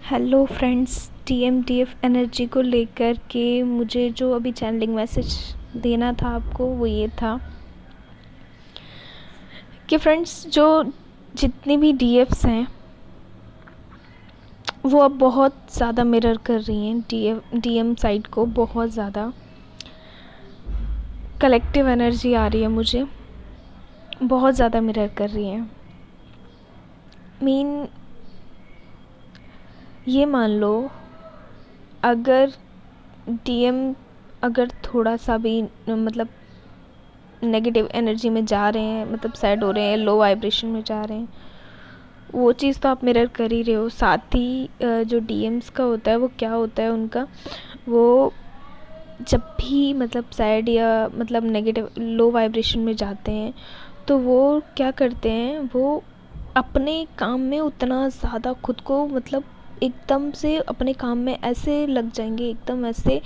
Hello friends, टीएमटीएफ energy को लेकर के मुझे जो अभी चैनलिंग मैसेज देना था आपको वो ये था कि फ्रेंड्स जो जितनी भी डीएफ्स हैं वो अब बहुत ज़्यादा मिरर कर रही हैं डीएम साइड को। बहुत ज़्यादा कलेक्टिव एनर्जी आ रही है, मुझे बहुत ज़्यादा मिरर कर रही हैं। ये मान लो अगर डीएम अगर थोड़ा सा भी मतलब नेगेटिव एनर्जी में जा रहे हैं, मतलब सैड हो रहे हैं, लो वाइब्रेशन में जा रहे हैं, वो चीज़ तो आप मिरर कर ही रहे हो। साथ ही जो डीएम्स का होता है वो क्या होता है उनका, वो जब भी मतलब सैड या मतलब नेगेटिव लो वाइब्रेशन में जाते हैं तो वो क्या करते हैं, वो अपने काम में उतना ज़्यादा खुद को मतलब एकदम से अपने काम में ऐसे लग जाएंगे, एकदम ऐसे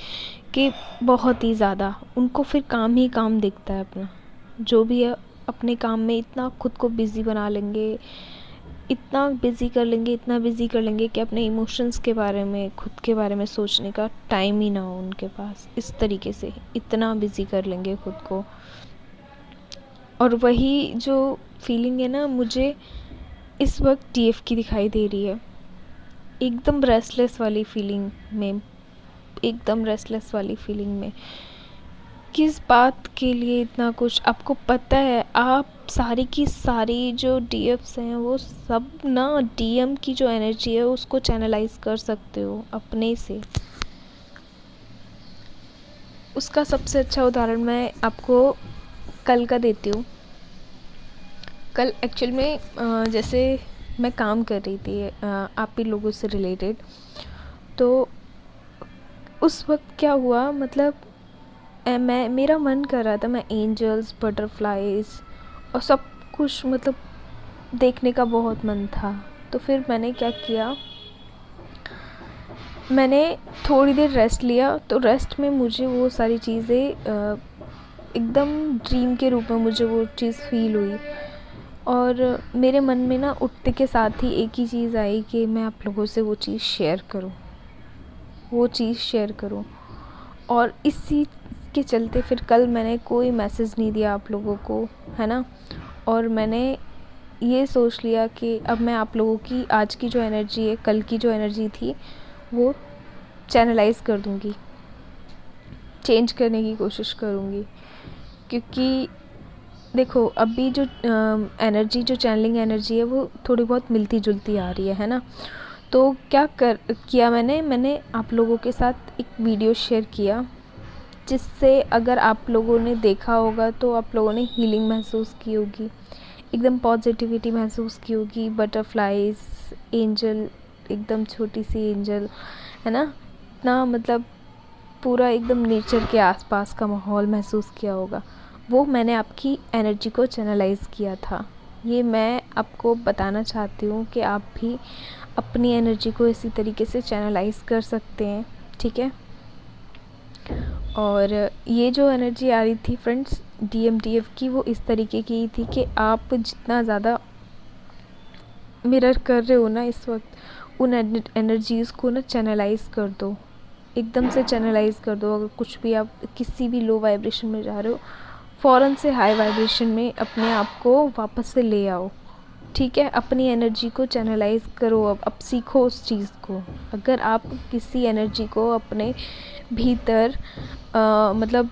कि बहुत ही ज़्यादा उनको फिर काम ही काम दिखता है अपना। जो भी है अपने काम में इतना खुद को बिज़ी बना लेंगे, इतना बिज़ी कर लेंगे, इतना बिज़ी कर लेंगे कि अपने इमोशंस के बारे में, खुद के बारे में सोचने का टाइम ही ना हो उनके पास। इस तरीके से इतना बिज़ी कर लेंगे खुद को। और वही जो फीलिंग है ना, मुझे इस वक्त डीएफ की दिखाई दे रही है। एकदम रेस्टलेस वाली फीलिंग में, एकदम रेस्टलेस वाली फीलिंग में। किस बात के लिए इतना कुछ आपको पता है? आप सारी की सारी जो डीएफ्स हैं वो सब ना डीएम की जो एनर्जी है उसको चैनलाइज कर सकते हो अपने से। उसका सबसे अच्छा उदाहरण मैं आपको कल का देती हूँ। कल एक्चुअल में जैसे मैं काम कर रही थी आप ही लोगों से रिलेटेड, तो उस वक्त क्या हुआ, मतलब मेरा मन कर रहा था, मैं एंजल्स, बटरफ्लाइज और सब कुछ मतलब देखने का बहुत मन था। तो फिर मैंने क्या किया, मैंने थोड़ी देर रेस्ट लिया। तो रेस्ट में मुझे वो सारी चीज़ें एकदम ड्रीम के रूप में मुझे वो चीज़ फील हुई। और मेरे मन में ना उठते के साथ ही एक ही चीज़ आई कि मैं आप लोगों से वो चीज़ शेयर करूँ। और इसी के चलते फिर कल मैंने कोई मैसेज नहीं दिया आप लोगों को, है ना। और मैंने ये सोच लिया कि अब मैं आप लोगों की आज की जो एनर्जी है, कल की जो एनर्जी थी, वो चैनलाइज कर दूँगी, चेंज करने की कोशिश करूँगी। क्योंकि देखो अभी जो एनर्जी, जो चैनलिंग एनर्जी है वो थोड़ी बहुत मिलती जुलती आ रही है ना। तो क्या किया मैंने आप लोगों के साथ एक वीडियो शेयर किया, जिससे अगर आप लोगों ने देखा होगा तो आप लोगों ने हीलिंग महसूस की होगी, एकदम पॉजिटिविटी महसूस की होगी। बटरफ्लाइज, एंजल, एकदम छोटी सी एंजल, है ना, इतना मतलब पूरा एकदम नेचर के आसपास का माहौल महसूस किया होगा। वो मैंने आपकी एनर्जी को चैनलाइज किया था। ये मैं आपको बताना चाहती हूँ कि आप भी अपनी एनर्जी को इसी तरीके से चैनलाइज कर सकते हैं, ठीक है। और ये जो एनर्जी आ रही थी फ्रेंड्स डीएमटीएफ की, वो इस तरीके की थी कि आप जितना ज़्यादा मिरर कर रहे हो ना इस वक्त, उन एनर्जीज़ को ना चैनलाइज कर दो, एकदम से चैनलाइज कर दो। अगर कुछ भी आप किसी भी लो वाइब्रेशन में जा रहे हो, फ़ौरन से हाई वाइब्रेशन में अपने आप को वापस से ले आओ, ठीक है। अपनी एनर्जी को चैनलाइज करो। अब सीखो उस चीज़ को। अगर आप किसी एनर्जी को अपने भीतर मतलब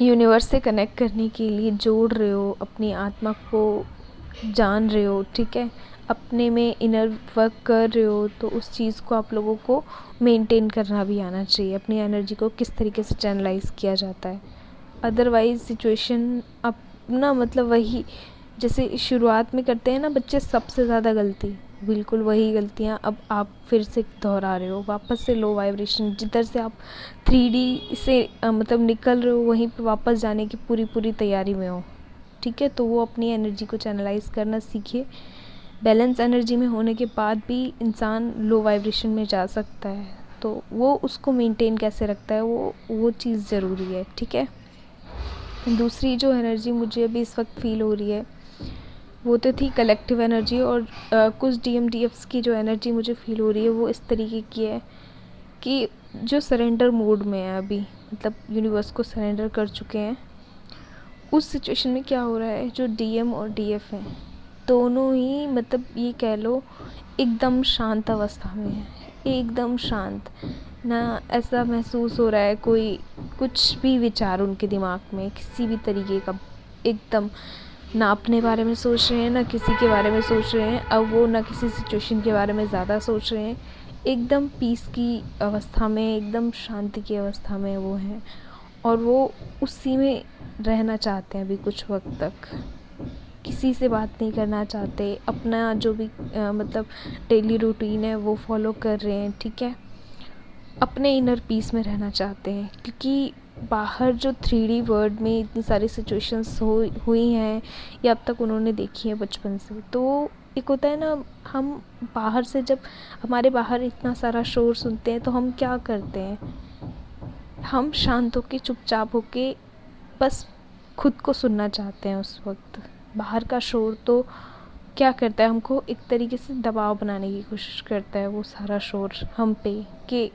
यूनिवर्स से कनेक्ट करने के लिए जोड़ रहे हो, अपनी आत्मा को जान रहे हो, ठीक है, अपने में इनर वर्क कर रहे हो, तो उस चीज़ को आप लोगों को मेंटेन करना भी आना चाहिए। अपनी एनर्जी को किस तरीके से चैनलाइज किया जाता है। अदरवाइज़ सिचुएशन अपना मतलब वही जैसे शुरुआत में करते हैं ना बच्चे, सबसे ज़्यादा गलती, बिल्कुल वही गलतियाँ अब आप फिर से दोहरा रहे हो। वापस से लो वाइब्रेशन, जिधर से आप 3D से मतलब निकल रहे हो, वहीं पे वापस जाने की पूरी तैयारी में हो, ठीक है। तो वो अपनी एनर्जी को चैनलाइज करना सीखिए। बैलेंस एनर्जी में होने के बाद भी इंसान लो वाइब्रेशन में जा सकता है, तो वो उसको मेंटेन कैसे रखता है, वो चीज़ ज़रूरी है, ठीक है। दूसरी जो एनर्जी मुझे अभी इस वक्त फ़ील हो रही है वो तो थी कलेक्टिव एनर्जी। और कुछ DMDFs की जो एनर्जी मुझे फील हो रही है वो इस तरीके की है कि जो सरेंडर मोड में है अभी, मतलब यूनिवर्स को सरेंडर कर चुके हैं। उस सिचुएशन में क्या हो रहा है, जो DM और DF हैं दोनों ही मतलब ये कह लो एकदम शांत अवस्था में है, एकदम शांत। ना ऐसा महसूस हो रहा है कोई कुछ भी विचार उनके दिमाग में किसी भी तरीके का, एकदम ना अपने बारे में सोच रहे हैं ना किसी के बारे में सोच रहे हैं। अब वो ना किसी सिचुएशन के बारे में ज़्यादा सोच रहे हैं, एकदम पीस की अवस्था में, एकदम शांति की अवस्था में वो हैं। और वो उसी में रहना चाहते हैं अभी कुछ वक्त तक, किसी से बात नहीं करना चाहते, अपना जो भी मतलब डेली रूटीन है वो फॉलो कर रहे हैं, ठीक है। अपने इनर पीस में रहना चाहते हैं, क्योंकि बाहर जो 3D वर्ल्ड में इतनी सारी सिचुएशंस हुई हैं या अब तक उन्होंने देखी है बचपन से। तो एक होता है ना, हम बाहर से जब हमारे बाहर इतना सारा शोर सुनते हैं तो हम क्या करते हैं, हम शांत होके चुपचाप होके बस खुद को सुनना चाहते हैं उस वक्त। बाहर का शोर तो क्या करता है, हमको एक तरीके से दबाव बनाने की कोशिश करता है वो सारा शोर हम पे, कि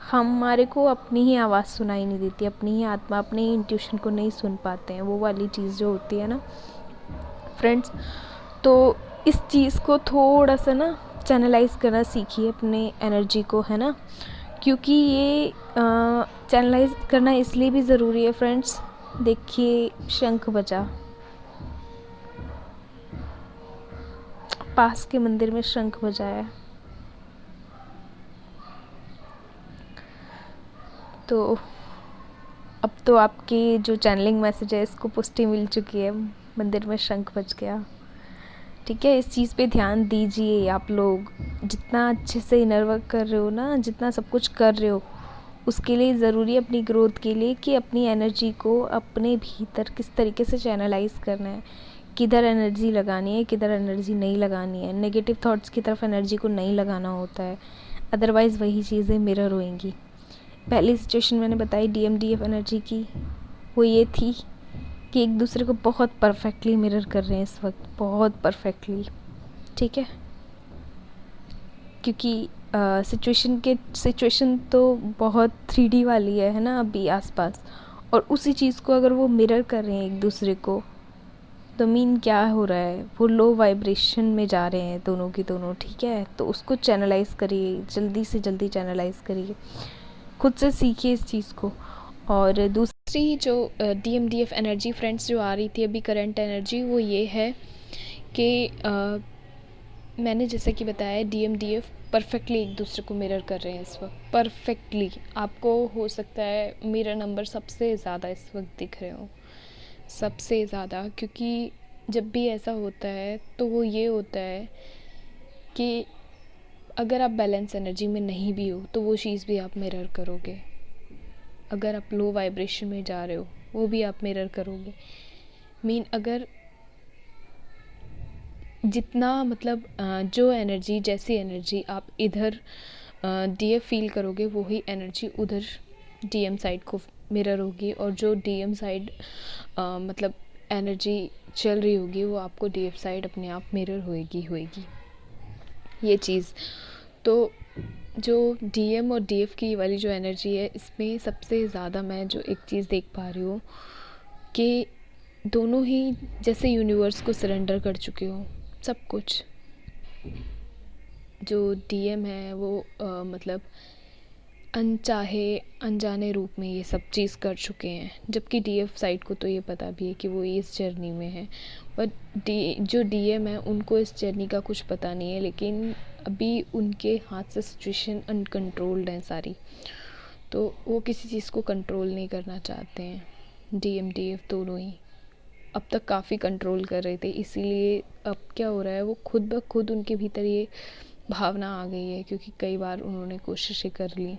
हमारे को अपनी ही आवाज़ सुनाई नहीं देती, अपनी ही आत्मा, अपने ही इंट्यूशन को नहीं सुन पाते हैं, वो वाली चीज़ जो होती है ना फ्रेंड्स। तो इस चीज़ को थोड़ा सा ना चैनलाइज करना सीखिए अपने एनर्जी को, है ना। क्योंकि ये चैनलाइज करना इसलिए भी ज़रूरी है फ्रेंड्स। देखिए शंख बजा, पास के मंदिर में शंख बजाया, तो अब तो आपकी जो चैनलिंग मैसेज है इसको पुष्टि मिल चुकी है, मंदिर में शंख बज गया, ठीक है। इस चीज़ पे ध्यान दीजिए आप लोग। जितना अच्छे से इनर वर्क कर रहे हो ना, जितना सब कुछ कर रहे हो, उसके लिए ज़रूरी है अपनी ग्रोथ के लिए कि अपनी एनर्जी को अपने भीतर किस तरीके से चैनलाइज करना है, किधर एनर्जी लगानी है, किधर एनर्जी नहीं लगानी है। नेगेटिव थॉट्स की तरफ एनर्जी को नहीं लगाना होता है, अदरवाइज़ वही चीज़ें मिरर होएंगी। पहली सिचुएशन मैंने बताई DMDF एनर्जी की, वो ये थी कि एक दूसरे को बहुत परफेक्टली मिरर कर रहे हैं इस वक्त, बहुत परफेक्टली, ठीक है। क्योंकि सिचुएशन तो बहुत 3D वाली है ना अभी आसपास, और उसी चीज़ को अगर वो मिरर कर रहे हैं एक दूसरे को, तो मीन क्या हो रहा है, वो लो वाइब्रेशन में जा रहे हैं दोनों की दोनों, ठीक है। तो उसको चैनलाइज करिए, जल्दी से जल्दी चैनलाइज करिए, खुद से सीखिए इस चीज़ को। और दूसरी जो DMDF एनर्जी फ्रेंड्स जो आ रही थी अभी करंट एनर्जी, वो ये है कि मैंने जैसा कि बताया DMDF परफेक्टली एक दूसरे को मिरर कर रहे हैं इस वक्त, परफेक्टली। आपको हो सकता है मिरर नंबर सबसे ज़्यादा इस वक्त दिख रहे हो, सबसे ज़्यादा। क्योंकि जब भी ऐसा होता है तो वो ये होता है कि अगर आप बैलेंस एनर्जी में नहीं भी हो तो वो चीज़ भी आप मिरर करोगे। अगर आप लो वाइब्रेशन में जा रहे हो वो भी आप मिरर करोगे। मीन अगर जितना मतलब जो एनर्जी, जैसी एनर्जी आप इधर DF फील करोगे वही एनर्जी उधर DM साइड को मिरर होगी, और जो DM साइड मतलब एनर्जी चल रही होगी वो आपको DF साइड अपने आप मिरर होएगी ये चीज़। तो जो DM और DF की वाली जो एनर्जी है, इसमें सबसे ज़्यादा मैं जो एक चीज़ देख पा रही हूँ कि दोनों ही जैसे यूनिवर्स को सरेंडर कर चुके हो सब कुछ। जो DM है वो मतलब अनचाहे अनजाने रूप में ये सब चीज़ कर चुके हैं, जबकि DF साइड को तो ये पता भी है कि वो इस जर्नी में है। बट जो DM है उनको इस जर्नी का कुछ पता नहीं है, लेकिन अभी उनके हाथ से सिचुएशन अनकंट्रोल्ड है सारी, तो वो किसी चीज़ को कंट्रोल नहीं करना चाहते हैं। DM DF दोनों ही अब तक काफ़ी कंट्रोल कर रहे थे, इसीलिए अब क्या हो रहा है, वो खुद ब खुद उनके भीतर ये भावना आ गई है, क्योंकि कई बार उन्होंने कोशिशें कर ली,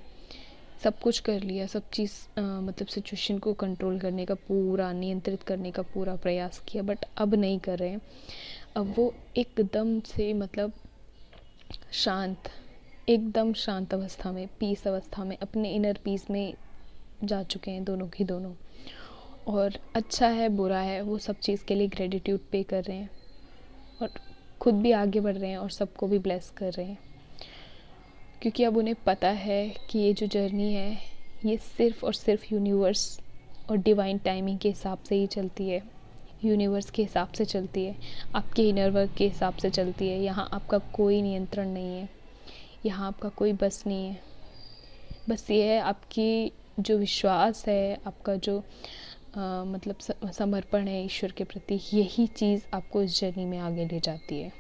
सब कुछ कर लिया, सब चीज़ मतलब सिचुएशन को कंट्रोल करने का पूरा, नियंत्रित करने का पूरा प्रयास किया, बट अब नहीं कर रहे हैं। अब वो एकदम से मतलब शांत, एकदम शांत अवस्था में, पीस अवस्था में, अपने इनर पीस में जा चुके हैं दोनों की दोनों। और अच्छा है बुरा है वो सब चीज़ के लिए ग्रेटिट्यूड पे कर रहे हैं, और खुद भी आगे बढ़ रहे हैं और सबको भी ब्लेस कर रहे हैं, क्योंकि अब उन्हें पता है कि ये जो जर्नी है ये सिर्फ़ और सिर्फ यूनिवर्स और डिवाइन टाइमिंग के हिसाब से ही चलती है, यूनिवर्स के हिसाब से चलती है, आपके इनर वर्क के हिसाब से चलती है। यहाँ आपका कोई नियंत्रण नहीं है, यहाँ आपका कोई बस नहीं है। बस ये है आपकी जो विश्वास है, आपका जो मतलब समर्पण है ईश्वर के प्रति, यही चीज़ आपको इस जर्नी में आगे ले जाती है।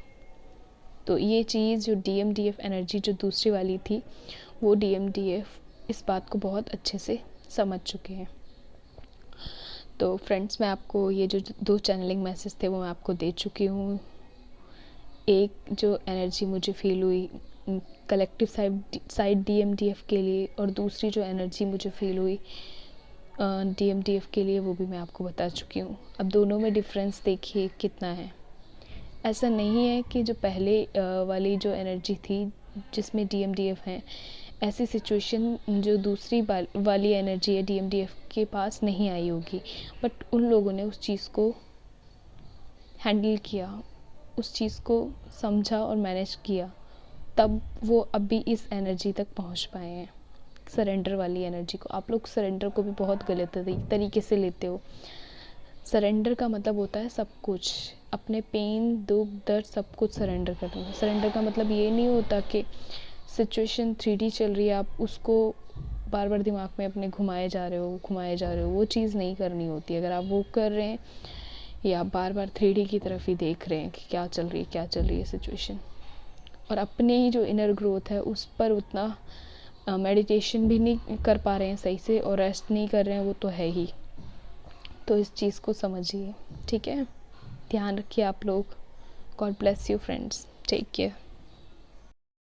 तो ये चीज़ जो DMDF एनर्जी जो दूसरी वाली थी, वो DMDF इस बात को बहुत अच्छे से समझ चुके हैं। तो फ्रेंड्स, मैं आपको ये जो 2 चैनलिंग मैसेज थे वो मैं आपको दे चुकी हूँ। एक जो एनर्जी मुझे फील हुई कलेक्टिव साइड DMDF के लिए, और दूसरी जो एनर्जी मुझे फील हुई DMDF के लिए, वो भी मैं आपको बता चुकी हूँ। अब दोनों में डिफरेंस देखिए कितना है। ऐसा नहीं है कि जो पहले वाली जो एनर्जी थी जिसमें DMDF हैं, ऐसी सिचुएशन जो दूसरी वाली एनर्जी है DMDF के पास नहीं आई होगी, बट उन लोगों ने उस चीज़ को हैंडल किया, उस चीज़ को समझा और मैनेज किया, तब वो अभी इस एनर्जी तक पहुंच पाए हैं, सरेंडर वाली एनर्जी को। आप लोग सरेंडर को भी बहुत गलत तरीके से लेते हो। सरेंडर का मतलब होता है सब कुछ, अपने पेन, दुख, दर्द, सब कुछ सरेंडर कर दो। सरेंडर का मतलब ये नहीं होता कि सिचुएशन 3D चल रही है, आप उसको बार बार दिमाग में अपने घुमाए जा रहे हो, वो चीज़ नहीं करनी होती। अगर आप वो कर रहे हैं या बार बार 3D की तरफ ही देख रहे हैं कि क्या चल रही है सिचुएशन, और अपने ही जो इनर ग्रोथ है उस पर उतना मेडिटेशन भी नहीं कर पा रहे हैं सही से, और रेस्ट नहीं कर रहे हैं, वो तो है ही। तो इस चीज़ को समझिए, ठीक है। ध्यान रखिए आप लोग। God bless you friends, take care.